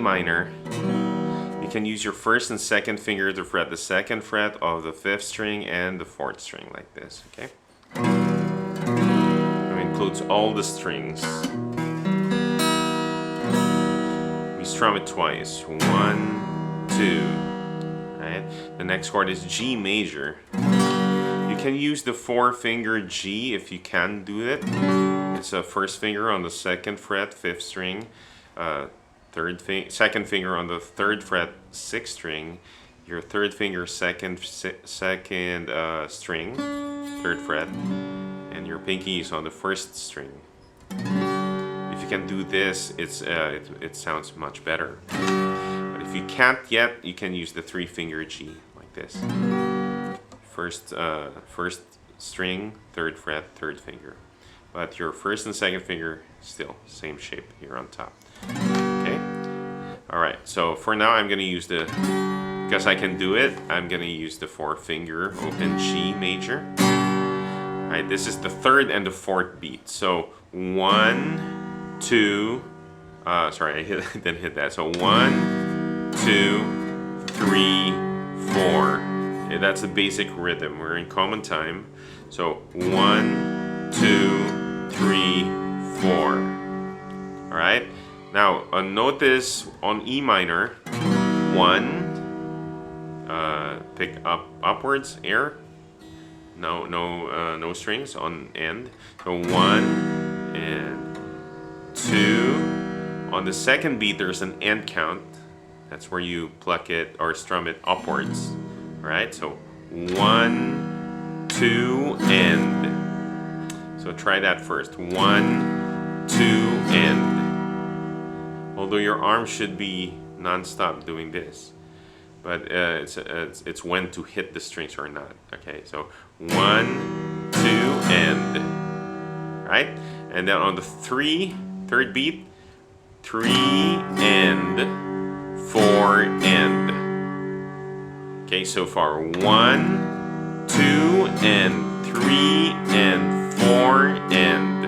minor, you can use your first and second finger to fret the second fret of the 5th string and the 4th string like this, okay? It includes all the strings. We strum it twice. 1, 2, right? The next chord is G major. You can use the 4-finger G if you can do it. It's a first finger on the 2nd fret, 5th string. Second finger on the 3rd fret, 6th string. Your 3rd finger, second string, 3rd fret, and your pinky is on the 1st string. If you can do this, it sounds much better. But if you can't yet, you can use the 3-finger G like this. First string, 3rd fret, 3rd finger. But your 1st and 2nd finger still same shape here on top. Okay. All right. So for now, I'm gonna use because I can do it. I'm gonna use the 4-finger open G major. All right. This is the 3rd and the 4th beat. So 1, 2. Sorry, I didn't hit that. So 1, 2, 3, 4. Okay, that's the basic rhythm. We're in common time. So 1, 2, 3, 4. All right. Now notice on E minor, 1. Pick up upwards air. No strings on end. So 1 and 2. On the 2nd beat, there's an end count. That's where you pluck it or strum it upwards. All right. So 1, 2, and. So try that first. 1, 2, and. Although your arm should be non-stop doing this, but it's when to hit the strings or not. Okay, so 1, 2, and. Right, and then on the 3rd beat, 3 and 4 and. Okay, so far 1, 2, and 3 and 4 and.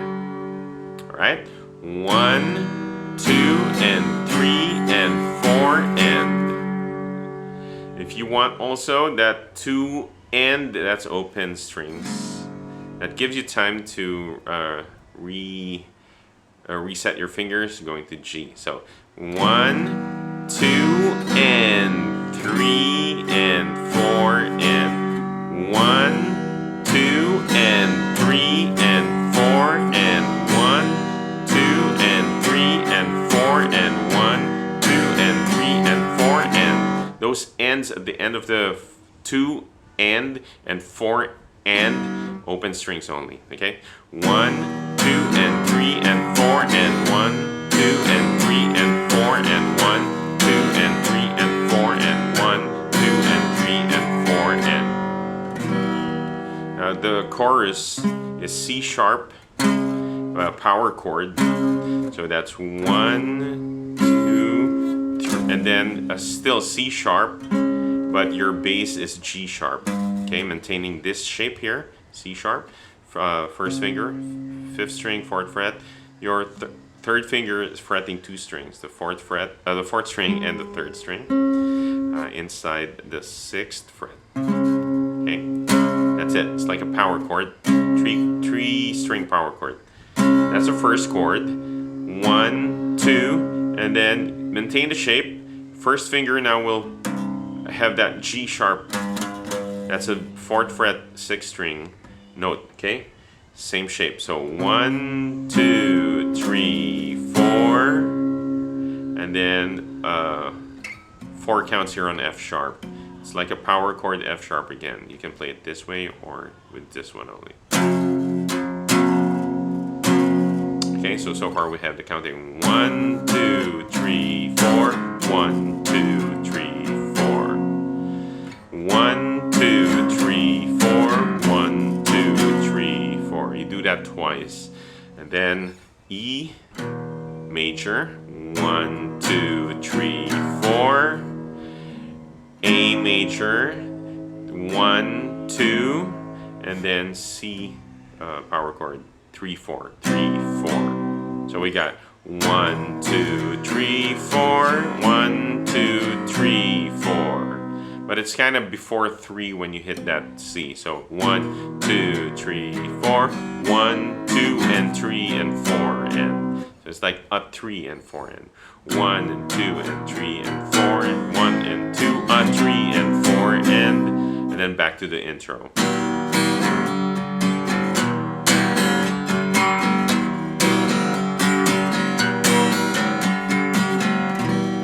All right, 1, 2 and 3 and 4 and. If you want also that 2 and, that's open strings. That gives you time to reset your fingers going to G. So 1, 2 and 3 and 4 and. 1, 2 and 3 and 4 and. 1, 2 and 3 and 4 and. 1, 2 and 3 and 4 and. Those ends at the end of the 2 and 4 and open strings only. Okay, 1, 2 and 3 and 4 and. 1, 2 and 3 and 4 and. 1, 2 and 3 and 4 and. 1, 2 and 3 and 4 and. The chorus is C sharp. Power chord, so that's 1, 2, 3, and then still C sharp, but your bass is G sharp. Okay, maintaining this shape here, C sharp, 1st finger, 5th string, 4th fret. Your 3rd finger is fretting 2 strings, the 4th string and the 3rd string, inside the 6th fret. Okay, that's it. It's like a power chord, 3-string power chord. That's the first chord. 1, 2, and then maintain the shape. 1st finger now will have that G sharp. That's a 4th fret 6th string note. Okay, same shape. So 1, 2, 3, 4, and then 4 counts here on F sharp. It's like a power chord F sharp again. You can play it this way or with this one only. Okay, so far we have the counting 1, 2, 3, 4, 1, 2, 3, 4. 1, 2, 3, 4, 1, 2, 3, 4. You do that twice. And then E major, 1, 2, 3, 4. A major, 1, 2, and then C power chord, 3, 4, 3, 4. So we got 1, 2, 3, 4. 1, 2, 3, 4. But it's kind of before 3 when you hit that C. So 1, 2, 3, 4. 1, 2, and 3, and 4, and so it's like a 3 and 4 and 1 and 2 and 3 and 4 and 1 and 2, a 3 and 4 and then back to the intro.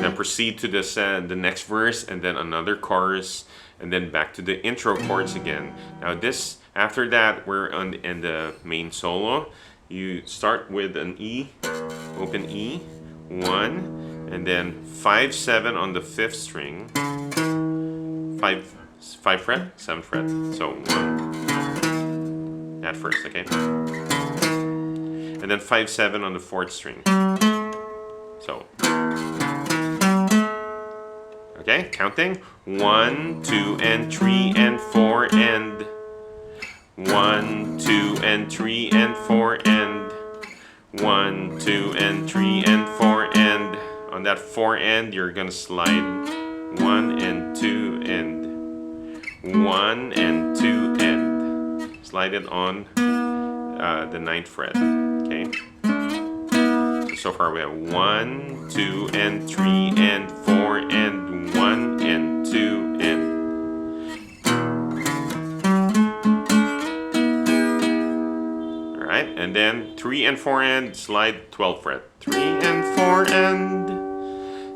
Then proceed to the next verse and then another chorus and then back to the intro chords again. Now this, after that, we're in the main solo. You start with an E, open E, 1, and then 5, 7 on the 5th string, 5 fret, 7th fret, so 1, at first, okay? And then 5, 7 on the 4th string, so, okay, counting, 1, 2, and 3, and 4, and 1, 2, and 3, and 4, and 1, 2, and 3, and 4, and on that 4 end, you're gonna slide 1 and 2 and 1 and 2 and slide it on the 9th fret. Okay. So far we have 1, 2, and 3, and 4, and 1 and 2 and. And then 3 and 4 and slide 12th fret. 3 and 4 and.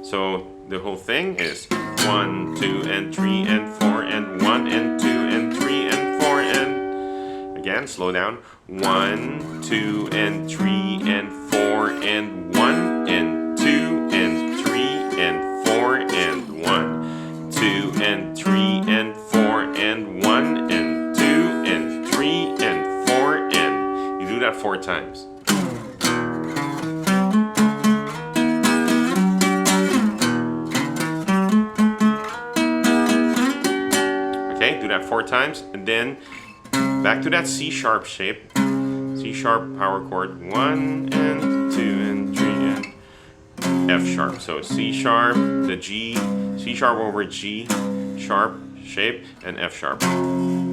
So the whole thing is 1, 2, and 3, and 4, and 1, and 2, and 3, and 4, and. Again, slow down. 1, 2, and 3, and 4, and 1, and 2, and 3, and 4, and 1, 2, and 3, and 4, and 1, and 2, and 3, and 4, and. You do that 4 times. Okay, do that 4 times, and then back to that C sharp shape. C sharp power chord, 1 and 2 and 3 and F sharp. So C sharp, the G, C sharp over G sharp shape, and F sharp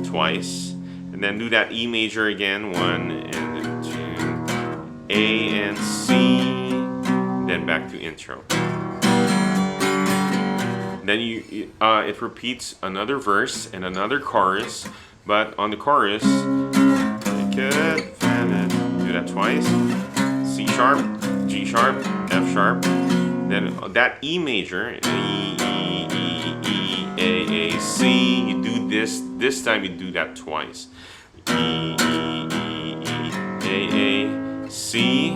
twice. And then do that E major again, 1 and 2, A and C, then back to intro. Then it repeats another verse and another chorus, but on the chorus, you could do that twice. C sharp, G sharp, F sharp. Then that E major, E, A, C. You do this time you do that twice. E, A, C.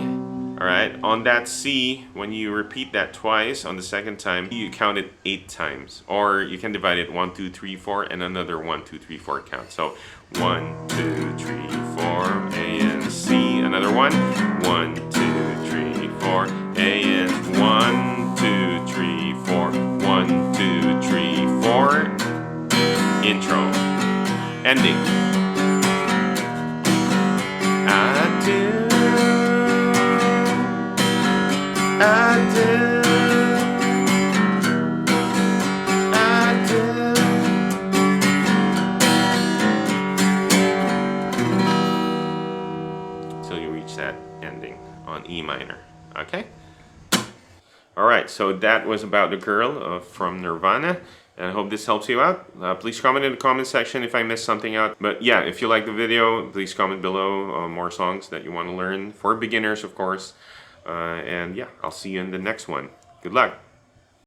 Alright, on that C, when you repeat that twice, on the second time, you count it 8 times. Or you can divide it 1, 2, 3, 4, and another 1, 2, 3, 4 count. So 1, 2, 3, 4, A and C, another 1, 1, 2, 3, 4, A and 1, 2, 3, 4, 1, 2, 3, 4, intro, ending. I do. Till you reach that ending on E minor. Okay? Alright, so that was about the girl from Nirvana. And I hope this helps you out. Please comment in the comment section if I missed something out. But yeah, if you like the video, please comment below more songs that you want to learn. For beginners, of course. And yeah, I'll see you in the next one. Good luck.